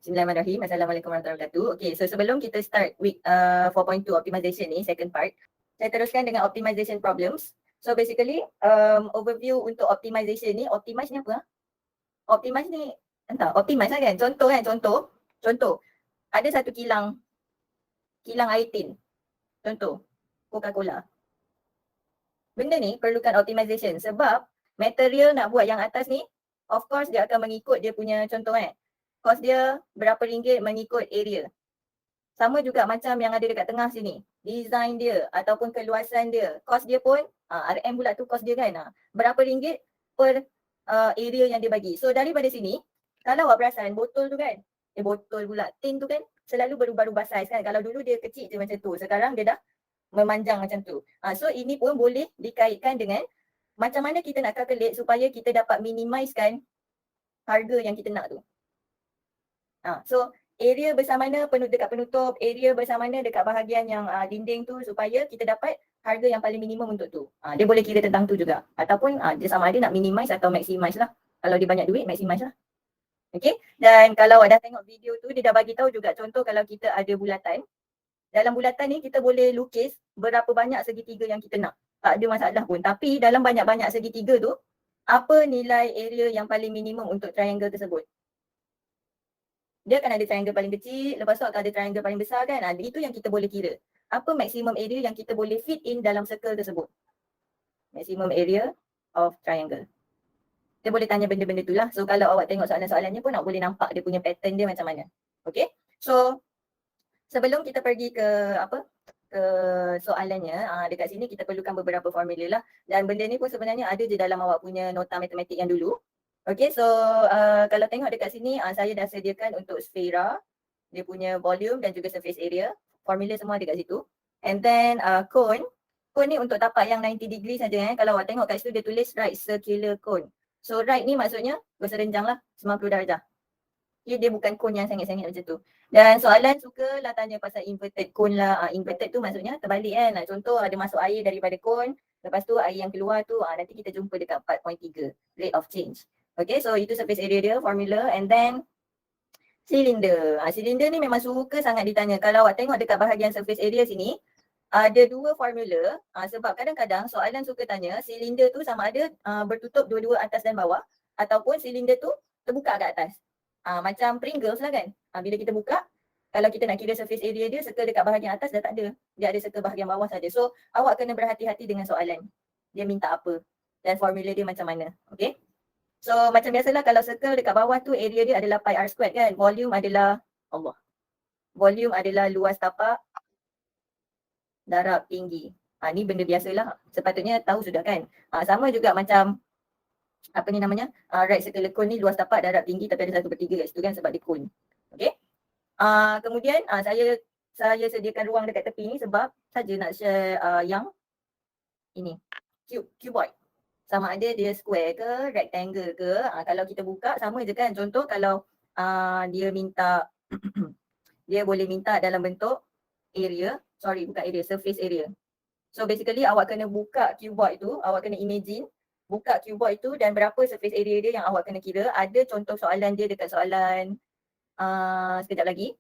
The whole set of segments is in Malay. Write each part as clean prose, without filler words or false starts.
Bismillahirrahmanirrahim. Assalamualaikum warahmatullahi wabarakatuh. Okay, so sebelum kita start with 4.2 optimization ni, second part, saya teruskan dengan optimization problems. So basically, overview untuk optimization ni, optimize ni apa? Optimize ni, entah, optimize lah kan? Contoh, ada satu kilang air tin, contoh, Coca-Cola. Benda ni perlukan optimization sebab material nak buat yang atas ni, of course dia akan mengikut dia punya contoh cost dia berapa ringgit mengikut area. Sama juga macam yang ada dekat tengah sini, design dia ataupun keluasan dia, cost dia pun RM pula tu cost dia kan, berapa ringgit per area yang dia bagi. So daripada sini, kalau awak perasan botol tu kan, tin tu kan selalu berubah-ubah saiz kan. Kalau dulu dia kecil je macam tu, sekarang dia dah memanjang macam tu. So ini pun boleh dikaitkan dengan macam mana kita nak calculate supaya kita dapat minimizekan harga yang kita nak tu. So area bersamana dekat penutup, area bersamana dekat bahagian yang dinding tu supaya kita dapat harga yang paling minimum untuk tu. Dia boleh kira tentang tu juga. Ataupun dia sama ada nak minimize atau maximize lah. Kalau dia banyak duit, maximize lah. Okay, dan kalau awak dah tengok video tu, dia dah bagi tahu juga contoh kalau kita ada bulatan. Dalam bulatan ni kita boleh lukis berapa banyak segitiga yang kita nak. Tak ada masalah pun. Tapi dalam banyak-banyak segitiga tu, apa nilai area yang paling minimum untuk triangle tersebut? Dia akan ada triangle paling kecil, lepas tu akan ada triangle paling besar kan. Itu yang kita boleh kira. Apa maximum area yang kita boleh fit in dalam circle tersebut? Maximum area of triangle. Dia boleh tanya benda-benda tu lah. So kalau awak tengok soalan-soalannya pun awak boleh nampak dia punya pattern dia macam mana. Okay. So sebelum kita pergi ke soalannya, dekat sini kita perlukan beberapa formula lah. Dan benda ni pun sebenarnya ada je dalam awak punya nota matematik yang dulu. Okay, so kalau tengok dekat sini, saya dah sediakan untuk sfera, dia punya volume dan juga surface area. Formula semua ada kat situ. And then cone ni untuk tapak yang 90 degree saja. Kalau awak tengok kat situ dia tulis right circular cone. So right ni maksudnya berserenjang lah, 90 darjah. Okay, dia bukan cone yang sengit-sengit macam tu. Dan soalan sukalah tanya pasal inverted cone lah. Inverted tu maksudnya terbalik kan. Contoh ada masuk air daripada cone, lepas tu air yang keluar tu nanti kita jumpa dekat 4.3 rate of change. Okay, so itu surface area dia, formula. And then silinder. Silinder ni memang suka sangat ditanya. Kalau awak tengok dekat bahagian surface area sini, ada dua formula. Sebab kadang-kadang soalan suka tanya silinder tu sama ada bertutup dua-dua atas dan bawah, ataupun silinder tu terbuka kat atas. Macam Pringles lah kan. Bila kita buka, kalau kita nak kira surface area dia, circle dekat bahagian atas dah tak ada. Dia ada circle bahagian bawah saja. So awak kena berhati-hati dengan soalan. Dia minta apa dan formula dia macam mana. Okay. So macam biasalah kalau circle dekat bawah tu area dia adalah pi r squared kan. Volume adalah luas tapak darab tinggi. Ni benda biasalah. Sepatutnya tahu sudah kan. Sama juga macam apa ni namanya? Right circular cone ni luas tapak darab tinggi tapi ada 1/3 kat situ kan sebab dia cone. Okay. Kemudian saya sediakan ruang dekat tepi ni sebab saja nak share yang ini cuboid. Sama ada dia square ke, rectangle ke. Kalau kita buka sama je kan. Contoh kalau dia minta dia boleh minta dalam bentuk surface area. So basically awak kena buka cuboid tu, awak kena imagine buka cuboid tu dan berapa surface area dia yang awak kena kira. Ada contoh soalan dia dekat soalan sekejap lagi.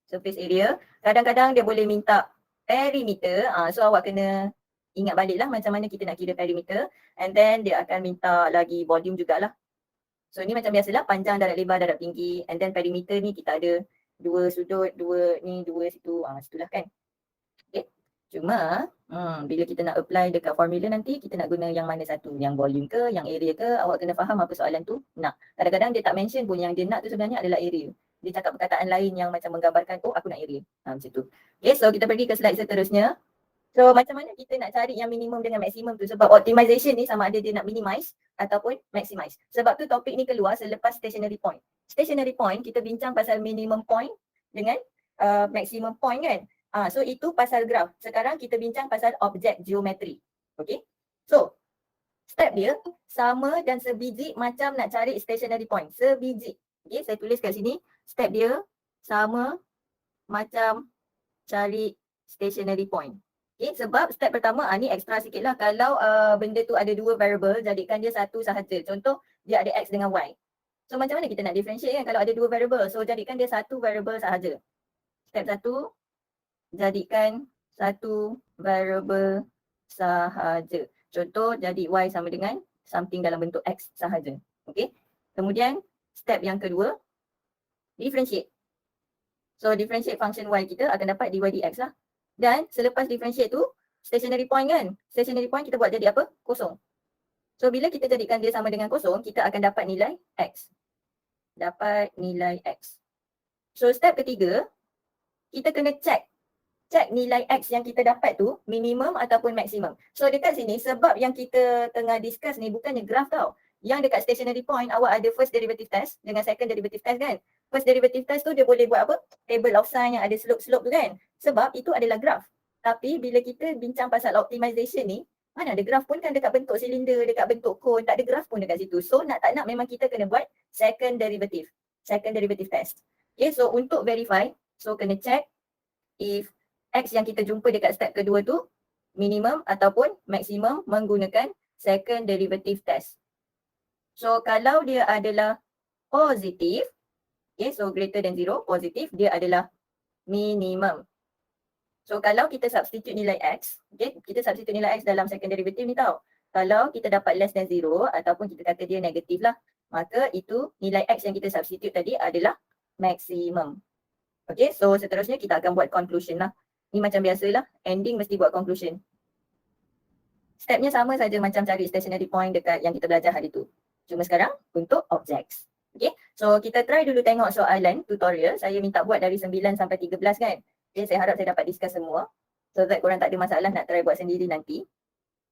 Surface area. Kadang-kadang dia boleh minta perimeter. So awak kena ingat balik lah macam mana kita nak kira perimeter. And then dia akan minta lagi volume jugalah. So ni macam biasalah panjang darab lebar darab tinggi. And then perimeter ni kita ada dua sudut, dua situ. Situlah kan. Okay. Cuma bila kita nak apply dekat formula nanti kita nak guna yang mana satu. Yang volume ke, yang area ke. Awak kena faham apa soalan tu nak. Kadang-kadang dia tak mention pun yang dia nak tu sebenarnya adalah area. Dia cakap perkataan lain yang macam menggambarkan aku nak area. Macam tu. Okay, so kita pergi ke slide seterusnya. So macam mana kita nak cari yang minimum dengan maksimum tu? Sebab optimization ni sama ada dia nak minimize ataupun maximize. Sebab tu topik ni keluar selepas stationary point. Stationary point kita bincang pasal minimum point dengan maximum point kan. So itu pasal graph. Sekarang kita bincang pasal objek geometri. Okay. So step dia sama dan sebiji macam nak cari stationary point. Sebiji. Okay, saya tulis kat sini. Step dia sama macam cari stationary point. Okay, sebab step pertama ni ekstra sikit lah. Kalau benda tu ada dua variable, jadikan dia satu sahaja. Contoh dia ada X dengan Y. So macam mana kita nak differentiate kan kalau ada dua variable? So jadikan dia satu variable sahaja. Step 1, jadikan satu variable sahaja. Contoh jadi y sama dengan something dalam bentuk x sahaja. Okey. Kemudian step yang kedua, differentiate. So differentiate function y kita akan dapat dy dx lah. Dan selepas differentiate tu, stationary point kan? Stationary point kita buat jadi apa? Kosong. So bila kita jadikan dia sama dengan kosong, kita akan dapat nilai x. Dapat nilai x. So step ketiga, kita kena check nilai x yang kita dapat tu minimum ataupun maksimum. So dekat sini sebab yang kita tengah discuss ni bukannya graph tau. Yang dekat stationary point awak ada first derivative test dengan second derivative test kan. First derivative test tu dia boleh buat apa? Table of sign yang ada slope-slope tu kan. Sebab itu adalah graph. Tapi bila kita bincang pasal optimization ni, mana ada graph pun kan dekat bentuk silinder, dekat bentuk cone, tak ada graph pun dekat situ. So nak tak nak memang kita kena buat second derivative test. Okay, so untuk verify, so kena check if x yang kita jumpa dekat step kedua tu minimum ataupun maksimum menggunakan second derivative test. So kalau dia adalah positif, okay, so greater than 0, positif, dia adalah minimum. So kalau kita substitute nilai x, okay, kita substitute nilai x dalam second derivative ni tau. Kalau kita dapat less than 0 ataupun kita kata dia negatif lah, maka itu nilai x yang kita substitute tadi adalah maksimum. Okay, so seterusnya kita akan buat conclusion lah. Ni macam biasalah, ending mesti buat conclusion. Stepnya sama saja macam cari stationary point dekat yang kita belajar hari tu. Cuma sekarang untuk objects. Okay, so kita try dulu tengok soalan tutorial. Saya minta buat dari 9 sampai 13 kan. Okay, saya harap saya dapat discuss semua. So that korang tak ada masalah nak try buat sendiri nanti.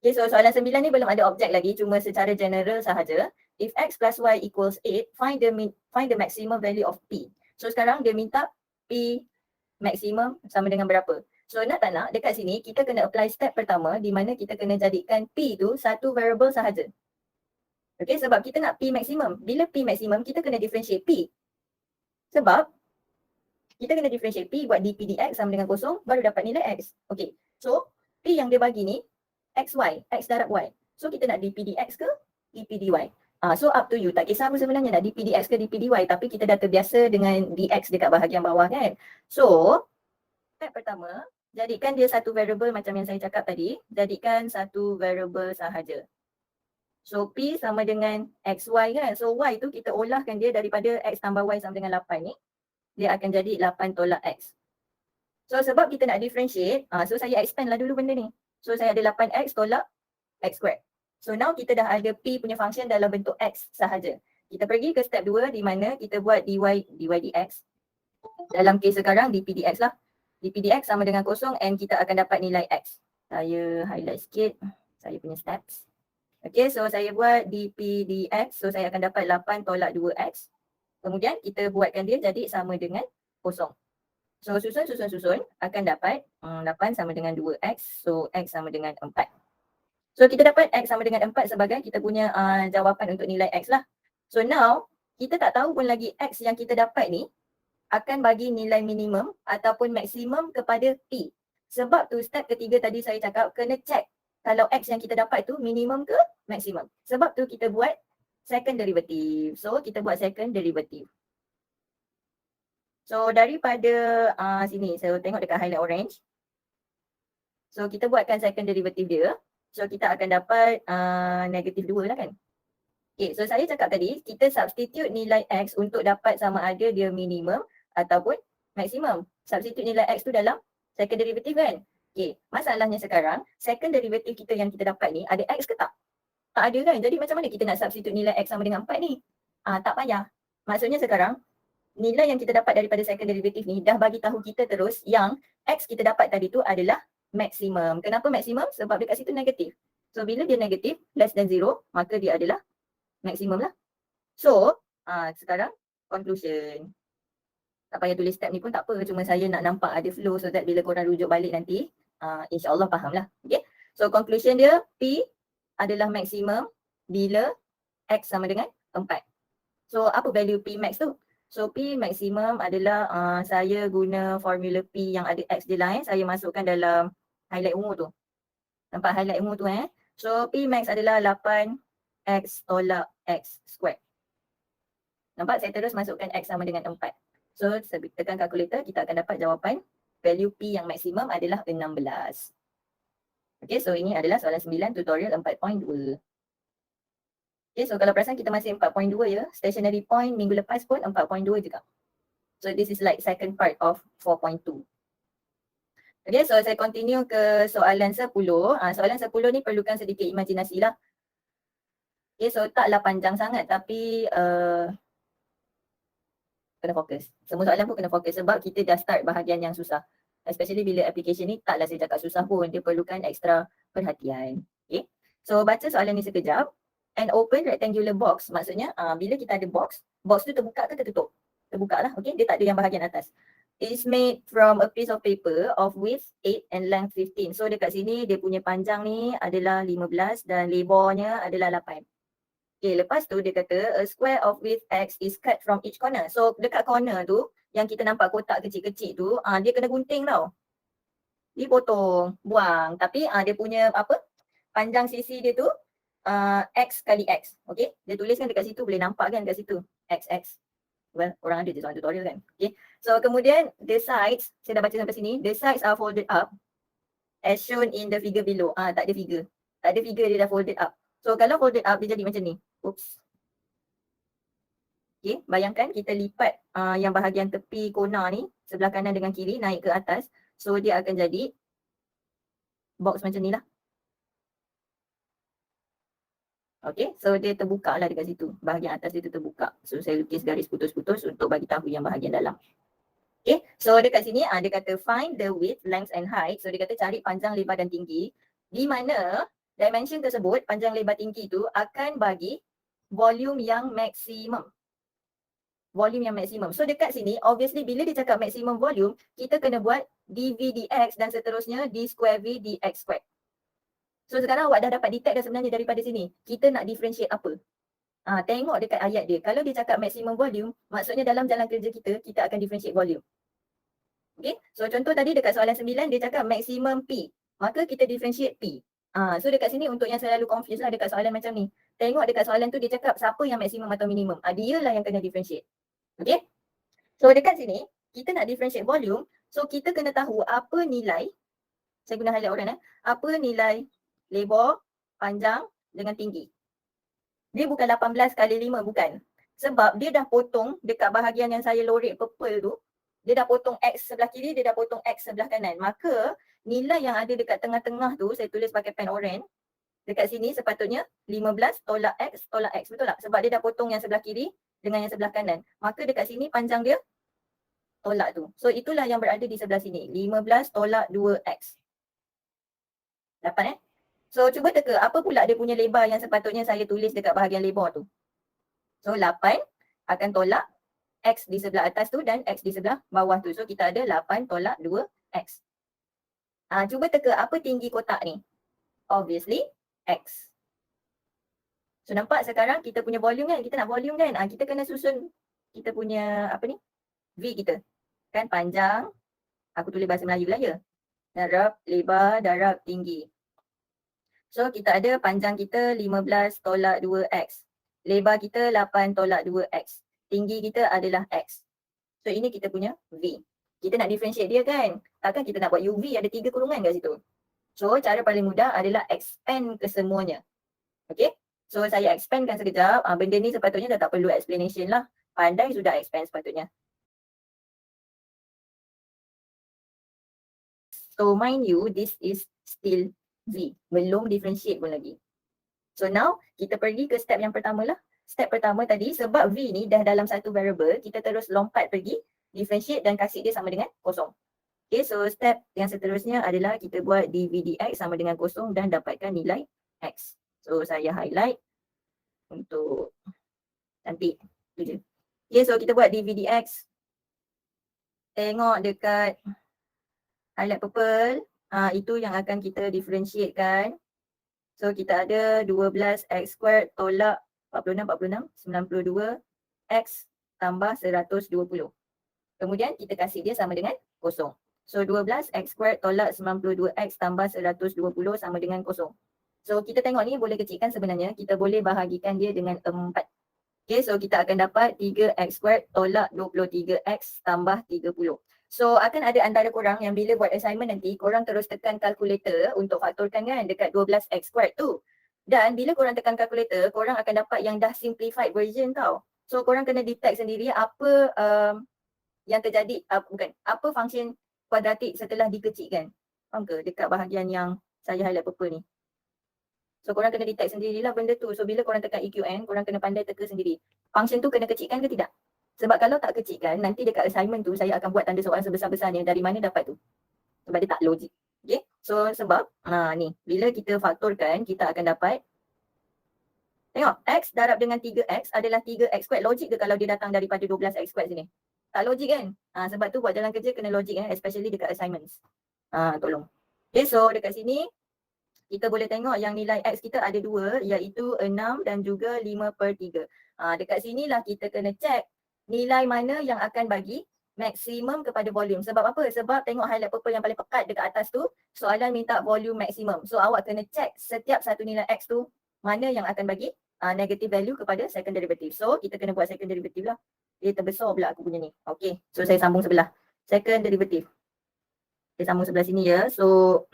Okay, so soalan 9 ni belum ada objek lagi, cuma secara general sahaja. If x plus y equals 8, find the maximum value of p. So sekarang dia minta p maksimum sama dengan berapa. So nak tak nak, dekat sini kita kena apply step pertama di mana kita kena jadikan p tu satu variable sahaja. Okay, sebab kita nak p maksimum. Bila p maksimum, kita kena differentiate p. Sebab kita kena differentiate p buat dp dx sama dengan kosong, baru dapat nilai x. Okay, so p yang dia bagi ni, xy, x darab y. So kita nak dp dx ke dp dy. So up to you, tak kisah apa sebenarnya nak dp dx ke dp dy, tapi kita dah terbiasa dengan dx dekat bahagian bawah kan. So, step pertama, jadikan dia satu variable macam yang saya cakap tadi, jadikan satu variable sahaja. So p sama dengan xy kan, so y tu kita olahkan dia daripada x tambah y sama dengan 8 ni, dia akan jadi 8 tolak x. So sebab kita nak differentiate, so saya expand lah dulu benda ni. So saya ada 8x tolak x squared. So now kita dah ada p punya function dalam bentuk x sahaja. Kita pergi ke step 2 di mana kita buat dy dx. Dalam kes sekarang dp dx lah. dp dx sama dengan kosong and kita akan dapat nilai x. Saya highlight sikit saya punya steps. Okay, so saya buat dp dx. So saya akan dapat 8 tolak 2x. Kemudian kita buatkan dia jadi sama dengan kosong. So susun akan dapat 8 sama dengan 2x. So x sama dengan 4. So kita dapat x sama dengan 4 sebagai kita punya jawapan untuk nilai x lah. So now kita tak tahu pun lagi x yang kita dapat ni akan bagi nilai minimum ataupun maksimum kepada p. Sebab tu step ketiga tadi saya cakap kena check kalau x yang kita dapat tu minimum ke maksimum. Sebab tu kita buat second derivative. So kita buat second derivative. So daripada sini, saya tengok dekat highlight orange. So kita buatkan second derivative dia. So kita akan dapat negatif 2 lah kan. Okay, so saya cakap tadi, kita substitute nilai x untuk dapat sama ada dia minimum ataupun maksimum. Substitute nilai x tu dalam second derivative kan. Okay, masalahnya sekarang, second derivative kita yang kita dapat ni ada x ke tak? Tak ada kan, jadi macam mana kita nak substitute nilai x sama dengan 4 ni? Tak payah. Maksudnya sekarang, nilai yang kita dapat daripada second derivative ni dah bagi tahu kita terus yang x kita dapat tadi tu adalah maksimum. Kenapa maksimum? Sebab dekat situ negatif. So bila dia negatif, less than 0, maka dia adalah maksimum lah. So, sekarang conclusion. Tak payah tulis step ni pun tak apa. Cuma saya nak nampak ada flow so that bila korang rujuk balik nanti, insyaAllah faham lah. Okay. So conclusion dia, P adalah maksimum bila X sama dengan 4. So apa value P max tu? So P maksimum adalah saya guna formula P yang ada X dia lah saya masukkan dalam highlight ungu tu. Nampak highlight ungu tu So P max adalah 8X tolak X squared. Nampak? Saya terus masukkan X sama dengan 4. So, tekan kalkulator, kita akan dapat jawapan value P yang maksimum adalah 16. Okay, so ini adalah soalan 9 tutorial 4.2. Okay, so kalau perasan kita masih 4.2 ya. Stationary point minggu lepas pun 4.2 juga. So this is like second part of 4.2. Okay, so saya continue ke soalan 10. Soalan 10 ni perlukan sedikit imajinasi lah. Okay, so taklah panjang sangat tapi kena fokus. Semua soalan pun kena fokus sebab kita dah start bahagian yang susah. Especially bila application ni taklah saya cakap susah pun. Dia perlukan ekstra perhatian. Okay, so baca soalan ni sekejap. An open rectangular box, maksudnya bila kita ada box, box tu terbuka ke tertutup? Terbuka lah, okay? Dia tak ada yang bahagian atas. It is made from a piece of paper of width 8 and length 15. So dekat sini dia punya panjang ni adalah 15 dan lebarnya adalah 8. Okay, lepas tu dia kata a square of width x is cut from each corner. So dekat corner tu yang kita nampak kotak kecil-kecil tu, dia kena gunting tau. Dipotong, buang. Tapi dia punya apa? Panjang sisi dia tu X kali X. Okay, dia tuliskan dekat situ, boleh nampak kan kat situ. XX. Well, orang ada je soalan tutorial kan. Okay, so kemudian the sides, saya dah baca sampai sini. The sides are folded up as shown in the figure below. Tak ada figure. Tak ada figure, dia dah folded up. So kalau folded up, dia jadi macam ni. Oops. Okay, bayangkan kita lipat yang bahagian tepi kona ni, sebelah kanan dengan kiri, naik ke atas. So dia akan jadi box macam ni lah. Okay, so dia terbuka lah dekat situ. Bahagian atas dia terbuka. So saya lukis garis putus-putus untuk bagi tahu yang bahagian dalam. Okay, so dekat sini dia kata find the width, length and height. So dia kata cari panjang, lebar dan tinggi. Di mana dimension tersebut, panjang, lebar, tinggi tu akan bagi volume yang maksimum. Volume yang maksimum. So dekat sini, obviously bila dia cakap maximum volume, kita kena buat dV dx dan seterusnya d square v dx square. So sekarang awak dah dapat detect dah sebenarnya daripada sini. Kita nak differentiate apa? Tengok dekat ayat dia. Kalau dia cakap maximum volume, maksudnya dalam jalan kerja kita akan differentiate volume. Okay, so contoh tadi dekat soalan 9, dia cakap maximum P. Maka kita differentiate P. So dekat sini untuk yang selalu confuse lah dekat soalan macam ni. Tengok dekat soalan tu dia cakap siapa yang maximum atau minimum. Dia lah yang kena differentiate. Okay, so dekat sini, kita nak differentiate volume. So kita kena tahu apa nilai, saya guna highlight orange apa nilai lebar, panjang dengan tinggi. Dia bukan 18 kali 5, bukan. Sebab dia dah potong dekat bahagian yang saya lorek purple tu, dia dah potong X sebelah kiri, dia dah potong X sebelah kanan. Maka nilai yang ada dekat tengah-tengah tu, saya tulis pakai pen orange. Dekat sini sepatutnya 15 tolak X, betul tak? Sebab dia dah potong yang sebelah kiri dengan yang sebelah kanan. Maka dekat sini panjang dia tolak tu. So itulah yang berada di sebelah sini. 15 tolak 2X. Dapat So cuba teka apa pula dia punya lebar yang sepatutnya saya tulis dekat bahagian lebar tu. So 8 akan tolak X di sebelah atas tu dan X di sebelah bawah tu. So kita ada 8 tolak 2X. Cuba teka apa tinggi kotak ni. Obviously X. So nampak sekarang kita punya volume kan. Kita nak volume kan. Kita kena susun kita punya apa ni. V kita. Kan panjang. Aku tulis bahasa Melayu lah ya. Darab, lebar, darab, tinggi. So kita ada panjang kita 15 tolak 2X. Lebar kita 8 tolak 2X. Tinggi kita adalah X. So ini kita punya V. Kita nak differentiate dia kan. Takkan kita nak buat UV ada 3 kurungan kat situ. So cara paling mudah adalah expand ke semuanya. Okay. So saya expandkan sekejap. Benda ni sepatutnya dah tak perlu explanation lah. Pandai sudah expand sepatutnya. So mind you, this is still V. Belum differentiate pun lagi. So now, kita pergi ke step yang pertama lah. Step pertama tadi, sebab V ni dah dalam satu variable, kita terus lompat pergi, differentiate dan kasih dia sama dengan kosong. Okay, so step yang seterusnya adalah kita buat dV dx sama dengan kosong dan dapatkan nilai X. So saya highlight untuk cantik. Itu je. Okay, so kita buat dV dx. Tengok dekat highlight purple. Itu yang akan kita differentiate kan. So kita ada 12x squared tolak 46, 92 x tambah 120. Kemudian kita kasih dia sama dengan kosong. So 12x squared tolak 92x tambah 120 sama dengan kosong. So kita tengok ni boleh kecilkan sebenarnya. Kita boleh bahagikan dia dengan 4. Okay, so kita akan dapat 3x² tolak 23x tambah 30. So akan ada antara korang yang bila buat assignment nanti, korang terus tekan kalkulator untuk faktorkan kan dekat 12x² tu. Dan bila korang tekan kalkulator, korang akan dapat yang dah simplified version tau. So korang kena detect sendiri apa yang terjadi, bukan, apa function kuadratik setelah dikecilkan. Faham ke? Dekat bahagian yang saya highlight purple ni. So korang kena detect sendirilah benda tu. So bila korang tekan EQN, korang kena pandai teka sendiri. Function tu kena kecilkan ke tidak? Sebab kalau tak kecilkan, nanti dekat assignment tu saya akan buat tanda soalan sebesar-besarnya dari mana dapat tu. Sebab dia tak logik. Okay? So sebab ni, bila kita faktorkan, kita akan dapat, tengok, x darab dengan 3x adalah 3x². Logik ke kalau dia datang daripada 12x² sini? Tak logik kan? Sebab tu buat jalan kerja kena logik especially dekat assignments. Tolong. Okay, so dekat sini, kita boleh tengok yang nilai X kita ada dua, iaitu 6 dan juga 5/3. Dekat sinilah kita kena check nilai mana yang akan bagi maksimum kepada volume. Sebab apa? Sebab tengok highlight purple yang paling pekat dekat atas tu, soalan minta volume maksimum. So awak kena check setiap satu nilai X tu, mana yang akan bagi negative value kepada second derivative. So kita kena buat second derivative lah. Dia terbesar pula aku punya ni. Okay, so saya sambung sebelah. Second derivative. Saya sambung sebelah sini ya. So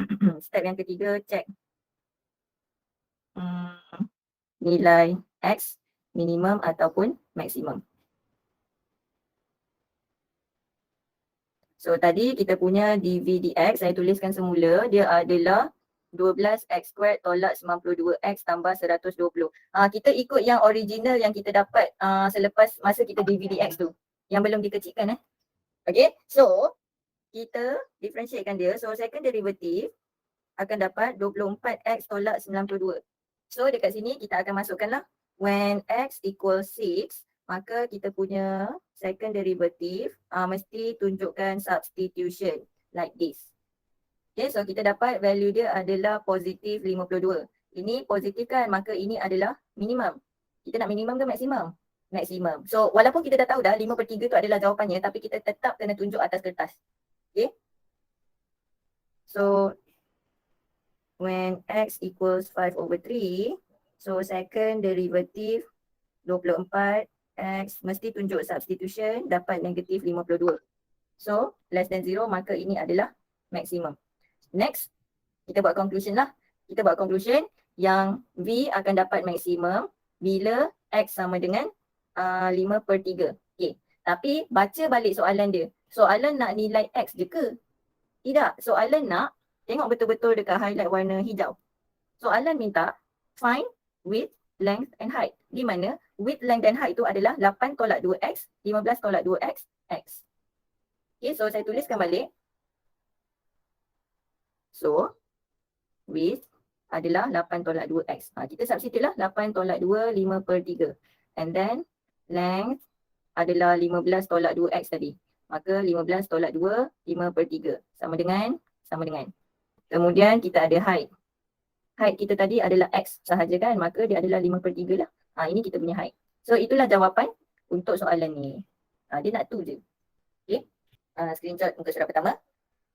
step yang ketiga, check nilai X minimum ataupun maksimum. So tadi kita punya dV/dx, saya tuliskan semula, dia adalah 12x² tolak 92x tambah 120. Kita ikut yang original yang kita dapat selepas masa kita dV/dx tu, yang belum dikecilkan. Okay, so kita differentiatekan dia. So second derivative akan dapat 24x tolak 92. So dekat sini kita akan masukkanlah when x equals 6, maka kita punya second derivative mesti tunjukkan substitution like this. Okay, so kita dapat value dia adalah positif 52. Ini positif kan, maka ini adalah minimum. Kita nak minimum ke maksimum? Maksimum. So walaupun kita dah tahu dah 5/3 tu adalah jawapannya, tapi kita tetap kena tunjuk atas kertas. Okay. So when x equals 5/3, so second derivative 24x mesti tunjuk substitution, dapat negatif 52. So less than 0, maka ini adalah maksimum. Next, kita buat conclusion lah. Kita buat conclusion yang V akan dapat maksimum bila x sama dengan 5/3. Okay. Tapi baca balik soalan dia. Soalan nak nilai x je ke? Tidak. Soalan nak, tengok betul-betul dekat highlight warna hijau. Soalan minta find width, length and height. Di mana width, length dan height itu adalah 8 tolak 2x, 15 tolak 2x, x. Okay, so saya tuliskan balik. So, width adalah 8 tolak 2x. Kita substitute lah 8 tolak 2, 5/3. And then length adalah 15 tolak 2x tadi. Maka 15 tolak 2, 5/3. Sama dengan. Kemudian kita ada height. Height kita tadi adalah x sahaja kan, maka dia adalah 5/3 lah. Ini kita punya height. So itulah jawapan untuk soalan ni. Dia nak tu je. Okay. Screenshot muka surat pertama.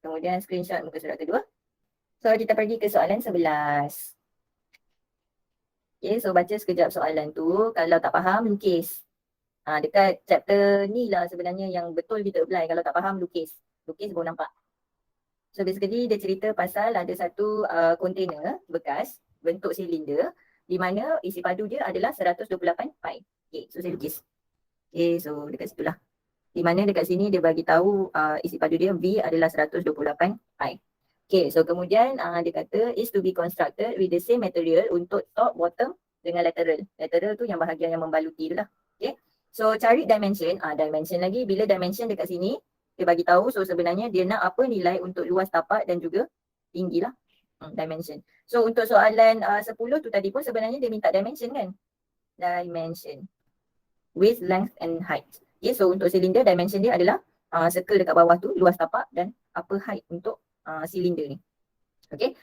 Kemudian screenshot muka surat kedua. So kita pergi ke soalan 11. Okay, so baca sekejap soalan tu. Kalau tak faham, lukis. Dekat chapter ni lah sebenarnya yang betul kita apply. Kalau tak faham, lukis. Lukis baru nampak. So basically dia cerita pasal ada satu container bekas bentuk silinder di mana isi padu dia adalah 128 pi. Okay, so saya lukis. Okay, so dekat situlah. Di mana dekat sini dia bagi tahu isi padu dia V adalah 128 pi. Okay, so kemudian dia kata is to be constructed with the same material untuk top, bottom dengan lateral. Lateral tu yang bahagian yang membaluti tu lah. Okay, so cari dimension. Dimension lagi, bila dimension dekat sini dia bagi tahu, so sebenarnya dia nak apa nilai untuk luas tapak dan juga tinggi lah. Dimension. So untuk soalan 10 tu tadi pun sebenarnya dia minta dimension kan. Dimension. Width, length and height. Okay, so untuk silinder dimension dia adalah circle dekat bawah tu, luas tapak dan apa height untuk silinder ni. Okay.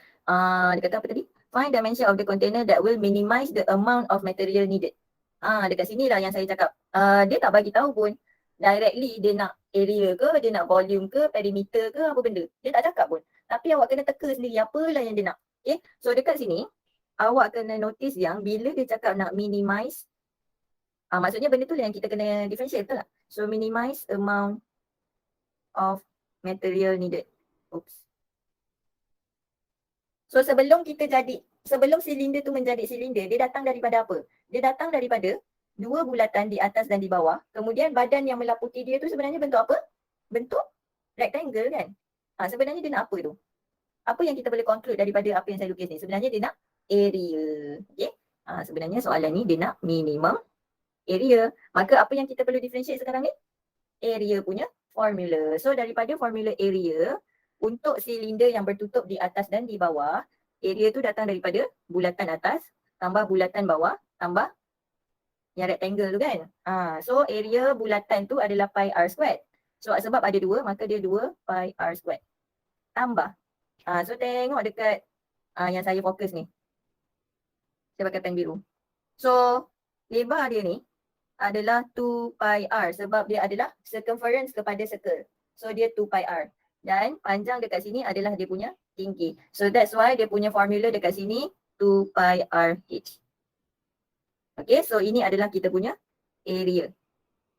Dia kata apa tadi? Find dimension of the container that will minimize the amount of material needed. Dekat sini lah yang saya cakap. Dia tak bagi tahu pun directly dia nak area ke, dia nak volume ke, perimeter ke, apa benda. Dia tak cakap pun. Tapi awak kena teka sendiri apalah yang dia nak. Okay. So dekat sini awak kena notice yang bila dia cakap nak minimize Maksudnya benda tu lah yang kita kena differentiate, betul tak? So minimize amount of material needed. Oops. So sebelum silinder tu menjadi silinder, dia datang daripada apa? Dia datang daripada dua bulatan di atas dan di bawah. Kemudian badan yang meliputi dia tu sebenarnya bentuk apa? Bentuk rectangle kan? Sebenarnya dia nak apa tu? Apa yang kita boleh conclude daripada apa yang saya lukis ni? Sebenarnya dia nak area. Okay? Sebenarnya soalan ni dia nak minimum area. Maka apa yang kita perlu differentiate sekarang ni? Area punya formula. So daripada formula area, untuk silinder yang bertutup di atas dan di bawah, area tu datang daripada bulatan atas tambah bulatan bawah tambah yang rectangle tu kan. So area bulatan tu adalah pi r squared. So sebab ada dua, maka dia 2 pi r squared. Tambah. So tengok dekat yang saya fokus ni. Saya pakai pen biru. So lebar dia ni adalah 2 pi r sebab dia adalah circumference kepada circle. So dia 2 pi r. Dan panjang dekat sini adalah dia punya tinggi. So that's why dia punya formula dekat sini 2 pi r h. Okay, so ini adalah kita punya area.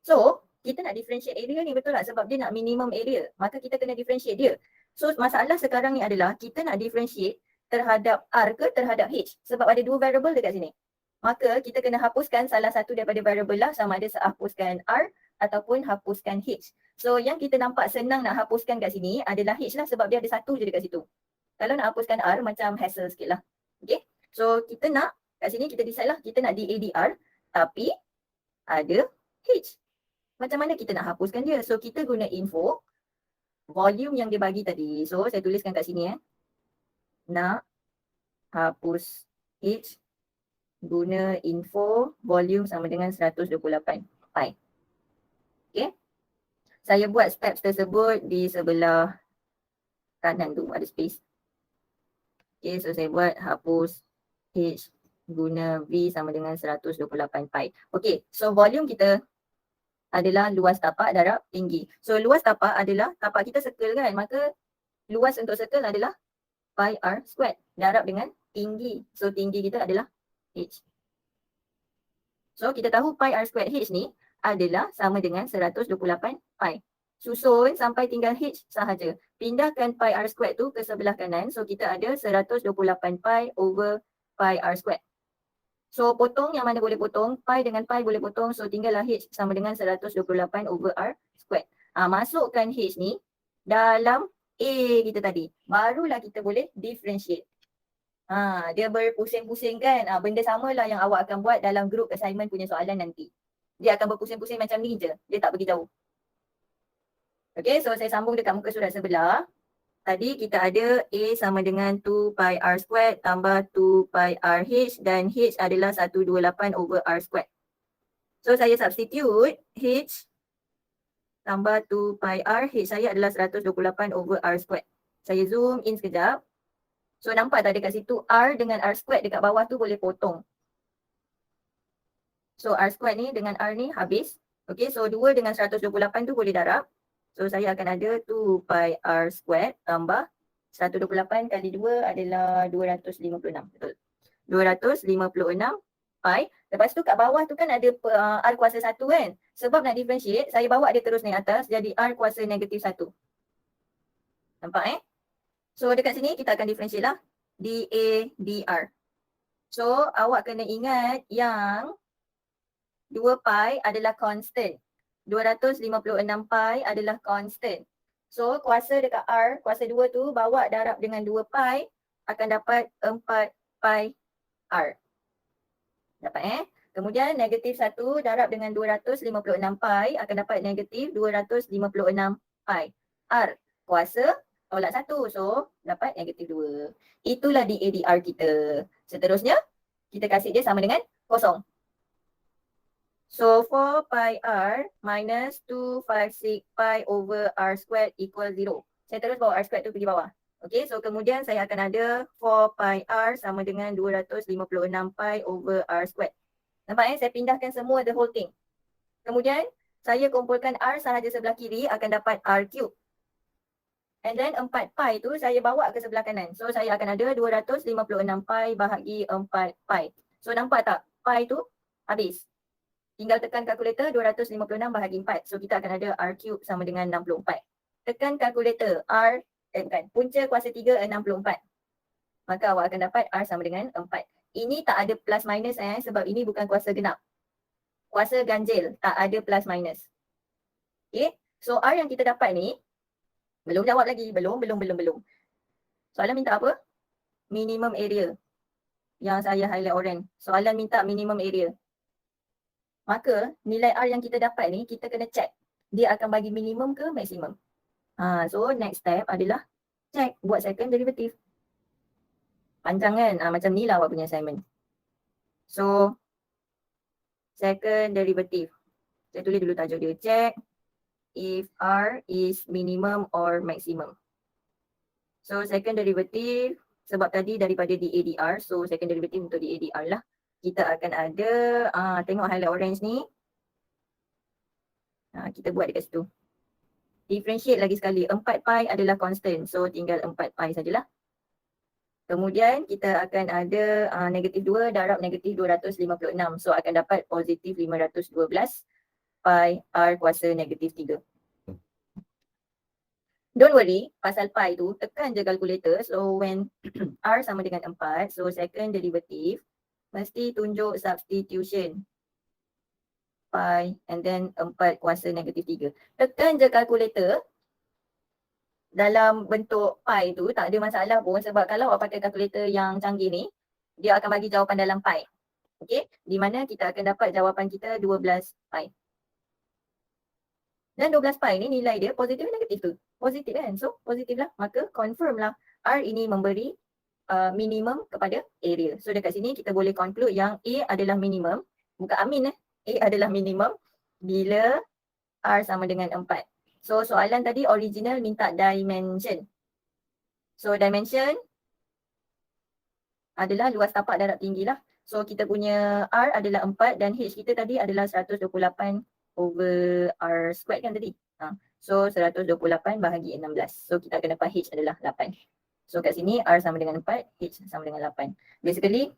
So kita nak differentiate area ni, betul tak? Sebab dia nak minimum area. Maka kita kena differentiate dia. So masalah sekarang ni adalah kita nak differentiate terhadap r ke terhadap h. Sebab ada dua variable dekat sini. Maka kita kena hapuskan salah satu daripada variable lah, sama ada hapuskan r ataupun hapuskan h. So yang kita nampak senang nak hapuskan kat sini adalah h lah, sebab dia ada satu je dekat situ. Kalau nak hapuskan r macam hassle sikit lah. Okay. So kita nak kat sini kita decide lah, kita nak DADR tapi ada h. Macam mana kita nak hapuskan dia? So kita guna info volume yang dia bagi tadi. So saya tuliskan kat sini nak hapus h guna info volume sama dengan 128 pi. Okay. Saya buat steps tersebut di sebelah kanan tu ada space. Okay, so saya buat hapus h guna v sama dengan 128 pi. Okay, so volume kita adalah luas tapak darab tinggi. So luas tapak adalah tapak kita circle kan, maka luas untuk circle adalah pi r squared darab dengan tinggi. So tinggi kita adalah h. So kita tahu pi r squared h ni adalah sama dengan 128 pi. Susun sampai tinggal h sahaja. Pindahkan pi r squared tu ke sebelah kanan. So kita ada 128 pi over pi r squared. So potong yang mana boleh potong, pi dengan pi boleh potong. So tinggallah h sama dengan 128 over r squared. Masukkan h ni dalam A kita tadi. Barulah kita boleh differentiate. Dia berpusing-pusing kan. Benda samalah yang awak akan buat dalam group assignment punya soalan nanti. Dia akan berpusing-pusing macam ni je. Dia tak pergi jauh. Okay, so saya sambung dekat muka surat sebelah. Tadi kita ada A sama dengan 2 pi r squared tambah 2 pi r h dan h adalah 128 over r squared. So saya substitute h tambah 2 pi r, h saya adalah 128 over r squared. Saya zoom in sekejap. So nampak tak dekat situ r dengan r squared dekat bawah tu boleh potong. So r squared ni dengan r ni habis. Okay, so 2 dengan 128 tu boleh darab. So saya akan ada 2 pi r squared tambah 128 kali 2 adalah 256. Betul. 256 pi. Lepas tu kat bawah tu kan ada r kuasa 1 kan. Sebab nak differentiate, saya bawa dia terus naik atas jadi r kuasa negatif 1. Nampak So dekat sini kita akan differentiate lah. dA dr. So awak kena ingat yang 2 pi adalah constant. 256 pi adalah constant. So kuasa dekat R, kuasa 2 tu bawa darab dengan 2 pi akan dapat 4 pi R. Dapat Kemudian negatif 1 darab dengan 256 pi akan dapat negatif 256 pi. R kuasa tolak 1. So dapat negatif 2. Itulah DADR kita. Seterusnya kita kasih dia sama dengan kosong. So 4 pi r minus 256 pi over r squared equal 0. Saya terus bawa r squared tu pergi bawah. Okay, so kemudian saya akan ada 4 pi r sama dengan 256 pi over r squared. Nampak saya pindahkan semua the whole thing. Kemudian saya kumpulkan r sahaja sebelah kiri akan dapat r cube. And then 4 pi tu saya bawa ke sebelah kanan. So saya akan ada 256 pi bahagi 4 pi. So nampak tak? Pi tu habis. tinggal tekan kalkulator 256 bahagi 4. So kita akan ada R cube sama dengan 64. Tekan kalkulator punca kuasa 3 64. Maka awak akan dapat R sama dengan 4. Ini tak ada plus minus sebab ini bukan kuasa genap. Kuasa ganjil, tak ada plus minus. Okay, so R yang kita dapat ni, belum jawab lagi, belum. Soalan minta apa? Minimum area. Yang saya highlight orange. Soalan minta minimum area. Maka nilai R yang kita dapat ni, kita kena check. Dia akan bagi minimum ke maksimum. So next step adalah check, buat second derivative. Panjang kan? Macam ni lah awak punya assignment. So, second derivative. Saya tulis dulu tajuk dia. Check if R is minimum or maximum. So, second derivative, sebab tadi daripada DADR, so second derivative untuk DADR lah. Kita akan ada, tengok highlight orange ni. Kita buat dekat situ. Differentiate lagi sekali. 4 pi adalah constant. So, tinggal 4 pi sajalah. Kemudian kita akan ada negatif 2 darab negatif 256. So akan dapat positif 512 pi R kuasa negatif 3. Don't worry, pasal pi tu tekan je kalkulator. So when R sama dengan 4, so second derivative mesti tunjuk substitution. Pi and then 4 kuasa negatif 3. Tekan je kalkulator. Dalam bentuk pi tu tak ada masalah pun sebab kalau awak pakai kalkulator yang canggih ni, dia akan bagi jawapan dalam pi. Okey, di mana kita akan dapat jawapan kita 12 pi. Dan 12 pi ni nilai dia positif dan negatif tu. Positif kan? So positif lah. Maka confirm lah R ini memberi minimum kepada area. So dekat sini kita boleh conclude yang A adalah minimum. Bukan amin A adalah minimum bila R sama dengan 4. So soalan tadi original minta dimension. So dimension adalah luas tapak darab tinggi lah. So kita punya R adalah 4 dan H kita tadi adalah 128 over R squared kan tadi. So 128 bahagi 16. So kita akan dapat H adalah 8. So kat sini R sama dengan 4, H sama dengan 8. Basically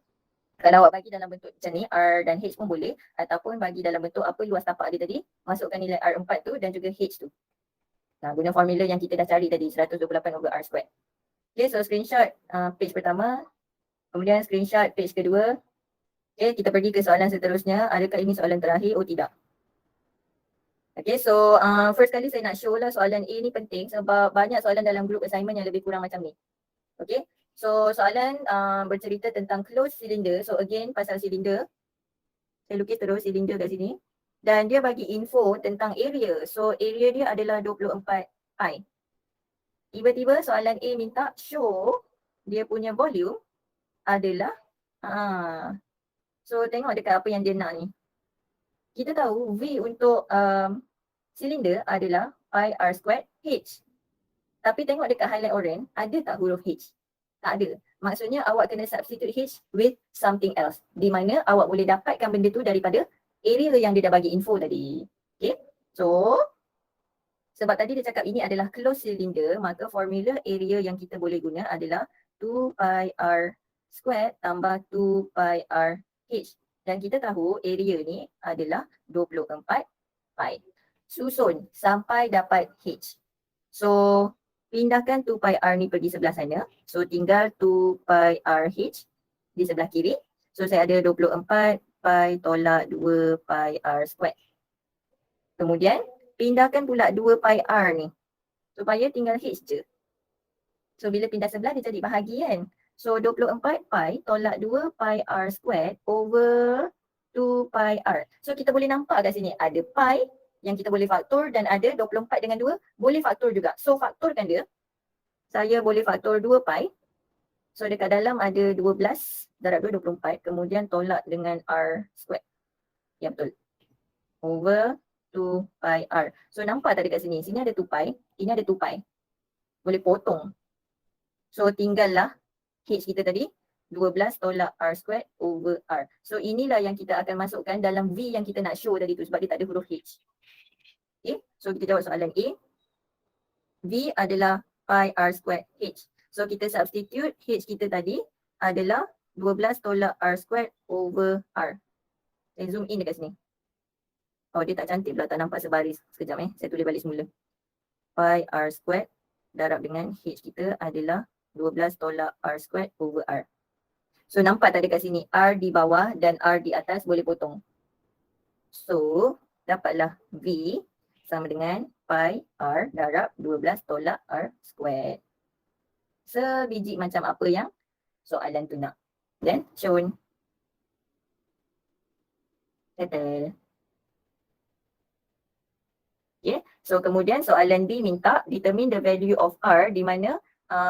kalau awak bagi dalam bentuk macam ni, R dan H pun boleh. Ataupun bagi dalam bentuk apa luas tapak dia tadi, masukkan nilai R4 tu dan juga H tu. Guna formula yang kita dah cari tadi, 128 over R squared. Okay, so screenshot page pertama. Kemudian screenshot page kedua. Okay, kita pergi ke soalan seterusnya. Adakah ini soalan terakhir? Oh tidak. Okay, so first kali saya nak show lah soalan A ni penting sebab banyak soalan dalam group assignment yang lebih kurang macam ni. Okay, so soalan bercerita tentang closed cylinder. So again, pasal cylinder. Saya lukis terus cylinder kat sini. Dan dia bagi info tentang area. So area dia adalah 24 pi. Tiba-tiba soalan A minta show dia punya volume adalah so tengok dekat apa yang dia nak ni. Kita tahu V untuk silinder adalah pi R squared H. Tapi tengok dekat highlight orange, ada tak huruf H? Tak ada. Maksudnya awak kena substitute H with something else. Di mana awak boleh dapatkan benda tu daripada area yang dia dah bagi info tadi. Okay. So, sebab tadi dia cakap ini adalah closed cylinder, maka formula area yang kita boleh guna adalah 2 pi R squared tambah 2 pi R H. Dan kita tahu area ni adalah 24 pi. Susun sampai dapat H. So, pindahkan 2 pi R ni pergi sebelah sana. So, tinggal 2 pi R H di sebelah kiri. So, saya ada 24 pi tolak 2 pi R squared. Kemudian, pindahkan pula 2 pi R ni. Supaya tinggal H je. So, bila pindah sebelah dia jadi bahagi kan. So, 24 pi tolak 2 pi R squared over 2 pi R. So, kita boleh nampak kat sini ada pi yang kita boleh faktor dan ada 24 dengan 2 boleh faktor juga. So, faktorkan dia. Saya boleh faktor 2 pi. So, dekat dalam ada 12 darab 2, 24. Kemudian tolak dengan R squared. Ya, betul. Over 2 pi R. So nampak tak dekat sini? Sini ada 2 pi, ini ada 2 pi. Boleh potong. So tinggallah H kita tadi 12 tolak R squared over R. So inilah yang kita akan masukkan dalam V yang kita nak show tadi tu sebab dia tak ada huruf H. Okay, so kita jawab soalan A. V adalah pi R squared H. So kita substitute H kita tadi adalah 12 tolak R squared over R. Saya zoom in dekat sini. Oh, dia tak cantik pula, tak nampak sebaris. Sekejap saya tulis balik semula. Pi R squared darab dengan H kita adalah 12 tolak R squared over R. So nampak tak dekat sini R di bawah dan R di atas boleh potong. So dapatlah V sama dengan pi R darab 12 tolak R squared. Sebiji macam apa yang soalan tu nak. Then shown. Settle. Okay. So kemudian soalan B minta determine the value of R di mana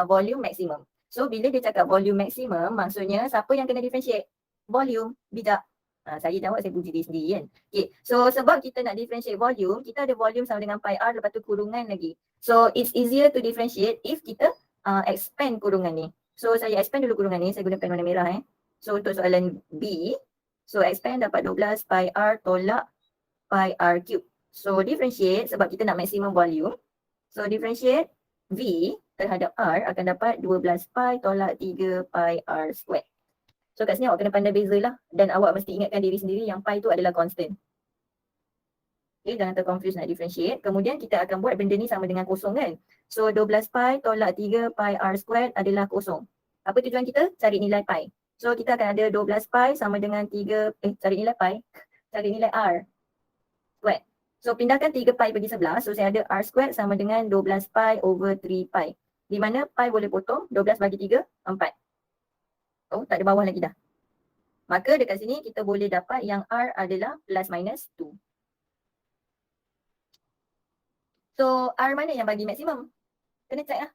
volume maximum. So bila dia cakap volume maximum, maksudnya siapa yang kena differentiate? Volume, bijak. Saya jawab, saya puji diri sendiri kan. Okay, so sebab kita nak differentiate volume, kita ada volume sama dengan pi R, lepas tu kurungan lagi. So it's easier to differentiate if kita expand kurungan ni. So saya expand dulu kurungan ni, saya gunakan warna merah So untuk soalan B, so expand dapat 12 pi R tolak pi R cube. So differentiate sebab kita nak maximum volume. So differentiate V terhadap R akan dapat 12 pi tolak 3 pi R squared. So kat sini awak kena pandai beza lah. Dan awak mesti ingatkan diri sendiri yang pi tu adalah constant. Okay, jangan terconfuse nak differentiate. Kemudian kita akan buat benda ni sama dengan kosong kan. So 12 pi tolak 3 pi R squared adalah kosong. Apa tujuan kita? Cari nilai pi. So kita akan ada 12 pi sama dengan 3, cari nilai pi. Cari nilai R squared. So pindahkan 3 pi pergi sebelah. So saya ada R squared sama dengan 12 pi over 3 pi. Di mana pi boleh potong, 12 bagi 3, 4. Oh, tak ada bawah lagi dah. Maka dekat sini kita boleh dapat yang R adalah plus minus 2. So R mana yang bagi maksimum? Kena check lah.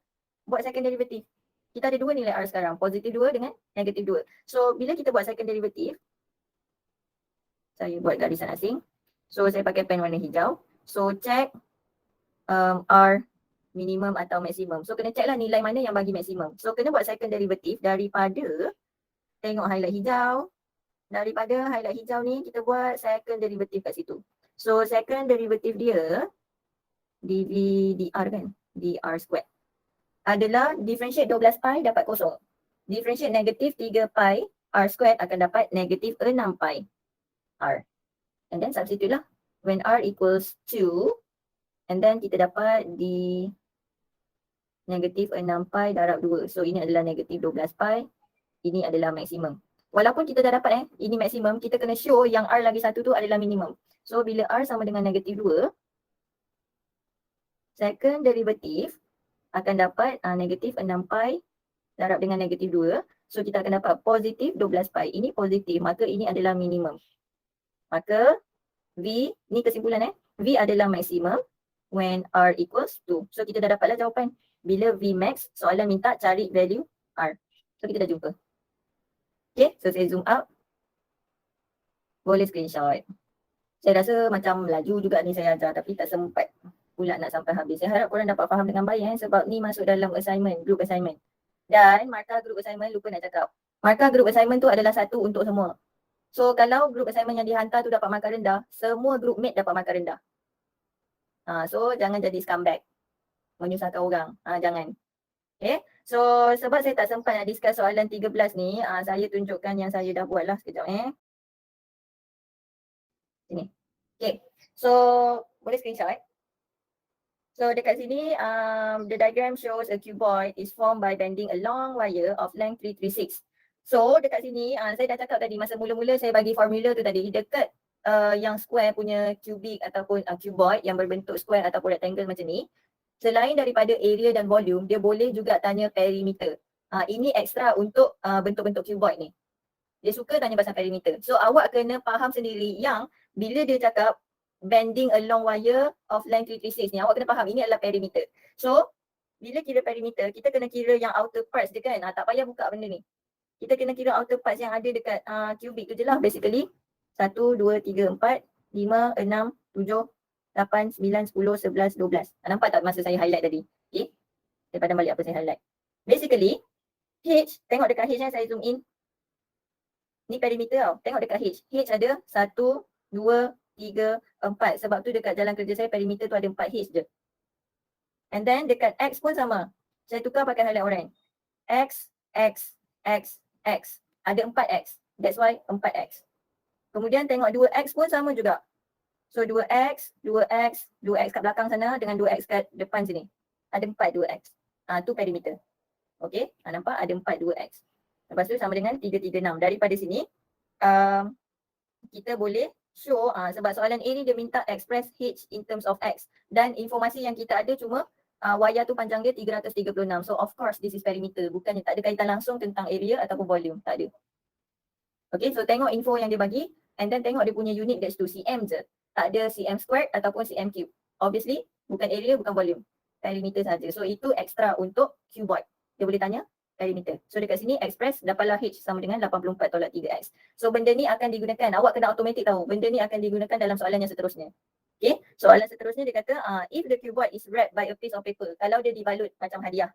Buat second derivative. Kita ada dua nilai R sekarang. Positif 2 dengan negatif 2. So bila kita buat second derivative, saya buat garisan asing. So saya pakai pen warna hijau. So check R minimum atau maksimum. So kena check lah nilai mana yang bagi maksimum. So kena buat second derivative daripada tengok highlight hijau. Daripada highlight hijau ni kita buat second derivative kat situ. So second derivative dia dv dr kan, dr squared adalah differentiate 12 pi dapat kosong. Differentiate negatif 3 pi r squared akan dapat negatif 6 pi r. And then substitute lah. When r equals 2, and then kita dapat di negatif 6 pi darab 2. So ini adalah negatif 12 pi. Ini adalah maksimum. Walaupun kita dah dapat ini maksimum, kita kena show yang R lagi satu tu adalah minimum. So bila R sama dengan negatif 2, second derivative akan dapat negatif 6 pi darab dengan negatif 2. So kita akan dapat positif 12 pi. Ini positif, maka ini adalah minimum. Maka V, ni kesimpulan V adalah maksimum when R equals 2. So kita dah dapatlah jawapan. Bila V max, soalan minta cari value R. So kita dah jumpa. Okay, so saya zoom out. Boleh screenshot. Saya rasa macam laju juga ni saya ajar tapi tak sempat pula nak sampai habis. Saya harap korang dapat faham dengan baik sebab ni masuk dalam assignment, group assignment. Dan markah group assignment lupa nak cakap. Markah group assignment tu adalah satu untuk semua. So kalau group assignment yang dihantar tu dapat markah rendah, semua group mate dapat markah rendah. So jangan jadi scumbag. Menyusahkan orang. Jangan. Okay. So sebab saya tak sempat nak discuss soalan 13 ni, saya tunjukkan yang saya dah buat lah sekejap Sini. Okay. So boleh screenshot So dekat sini the diagram shows a cuboid is formed by bending a long wire of length 336. So dekat sini saya dah cakap tadi masa mula-mula saya bagi formula tu tadi dekat yang square punya cubic ataupun cuboid yang berbentuk square ataupun rectangle macam ni. Selain daripada area dan volume, dia boleh juga tanya perimeter. Ini extra untuk bentuk-bentuk cuboid ni. Dia suka tanya pasal perimeter. So awak kena faham sendiri yang bila dia cakap bending a long wire of length 336 ni, awak kena faham ini adalah perimeter. So bila kira perimeter, kita kena kira yang outer parts dia kan. Tak payah buka benda ni. Kita kena kira outer parts yang ada dekat cubic tu je lah basically. 1, 2, 3, 4, 5, 6, 7, 8, 9, 10, 11, 12. Nampak tak masa saya highlight tadi? Okay. Saya padam balik apa saya highlight. Basically, H, tengok dekat H saya zoom in. Ni perimeter tau. Tengok dekat H. H ada 1, 2, 3, 4. Sebab tu dekat jalan kerja saya perimeter tu ada 4 H je. And then dekat X pun sama. Saya tukar pakai highlight orange. X, X, X, X. Ada 4 X. That's why 4 X. Kemudian tengok 2 X pun sama juga. So 2x, 2x, 2x kat belakang sana dengan 2x kat depan sini. Ada 4 2x. Tu perimeter. Okay, nampak ada 4 2x. Lepas tu sama dengan 336. Daripada sini, kita boleh show sebab soalan A ni dia minta express H in terms of X. Dan informasi yang kita ada cuma wayar tu panjang dia 336. So of course this is perimeter. Bukannya tak ada kaitan langsung tentang area ataupun volume. Tak ada. Okay, so tengok info yang dia bagi and then tengok dia punya unit that's to cm je. Tak ada cm squared ataupun cm cube. Obviously bukan area, bukan volume. Perimeter saja. So itu extra untuk cuboid. Dia boleh tanya perimeter. So dekat sini express dapatlah H sama dengan 84 tolak 3x. So benda ni akan digunakan. Awak kena automatic tahu. Benda ni akan digunakan dalam soalan yang seterusnya. Okay, soalan seterusnya dia kata if the cuboid is wrapped by a piece of paper. Kalau dia dibalut macam hadiah.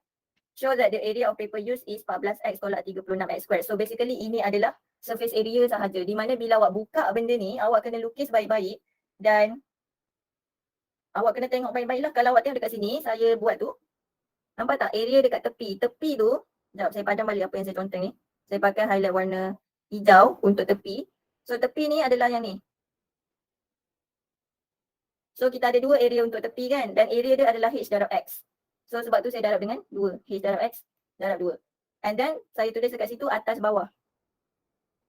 Show that the area of paper used is 14x tolak 36x squared. So basically ini adalah surface area sahaja. Di mana bila awak buka benda ni, awak kena lukis baik-baik dan awak kena tengok baik-baik lah. Kalau awak tengok dekat sini, saya buat tu. Nampak tak area dekat tepi? Tepi tu, sekejap saya padam balik apa yang saya conteng ni. Saya pakai highlight warna hijau untuk tepi. So tepi ni adalah yang ni. So kita ada dua area untuk tepi kan. Dan area dia adalah H darab X. So sebab tu saya darab dengan 2. H darab X darab 2. And then saya tulis dekat situ atas bawah.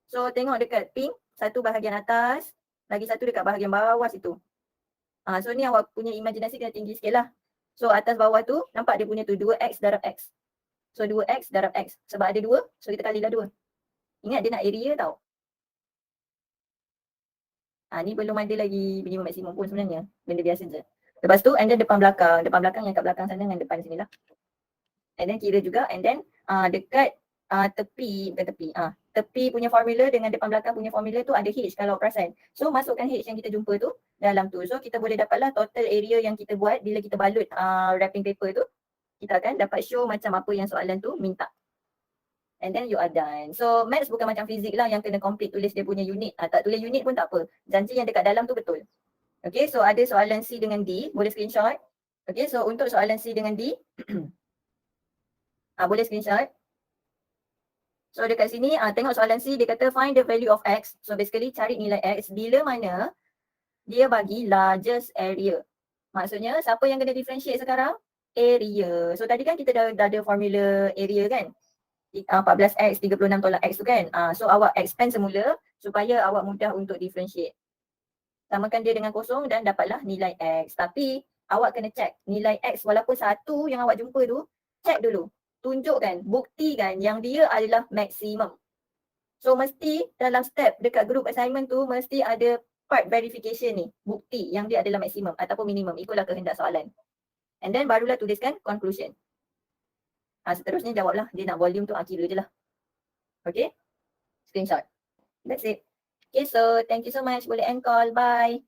So tengok dekat pink, satu bahagian atas. Lagi satu dekat bahagian bawah situ. So ni awak punya imajinasi kena tinggi sikit lah. So atas bawah tu nampak dia punya tu 2x darab X. So 2x darab X. Sebab ada 2, so kita kalilah 2. Ingat dia nak area tau. Ni belum ada lagi minimum maksimum pun sebenarnya. Benda biasa je. Lepas tu and then depan belakang. Depan belakang yang kat belakang sana dengan depan sini lah. And then kira juga and then dekat tepi, bukan tepi. Tepi punya formula dengan depan belakang punya formula tu ada H kalau perasan. So masukkan H yang kita jumpa tu dalam tu. So kita boleh dapatlah total area yang kita buat bila kita balut wrapping paper tu. Kita akan dapat show macam apa yang soalan tu minta. And then you are done. So maths bukan macam fizik lah yang kena complete tulis dia punya unit. Tak tulis unit pun tak apa. Janji yang dekat dalam tu betul. Okay, so ada soalan C dengan D. Boleh screenshot. Okay, so untuk soalan C dengan D. Boleh screenshot. So dekat sini tengok soalan C dia kata find the value of X. So basically cari nilai X bila mana dia bagi largest area. Maksudnya siapa yang kena differentiate sekarang? Area. So tadi kan kita dah ada formula area kan? 14x 36 tolak x tu kan. So awak expand semula supaya awak mudah untuk differentiate. Samakan dia dengan kosong dan dapatlah nilai x. Tapi awak kena check nilai x walaupun satu yang awak jumpa tu, check dulu. Tunjukkan, buktikan yang dia adalah maksimum. So mesti dalam step dekat group assignment tu mesti ada part verification ni. Bukti yang dia adalah maksimum ataupun minimum. Itulah kehendak soalan. And then barulah tuliskan conclusion. Seterusnya jawablah. Dia nak volume tu kira je lah. Okay. Screenshot. That's it. Okay, so thank you so much. Boleh end call. Bye.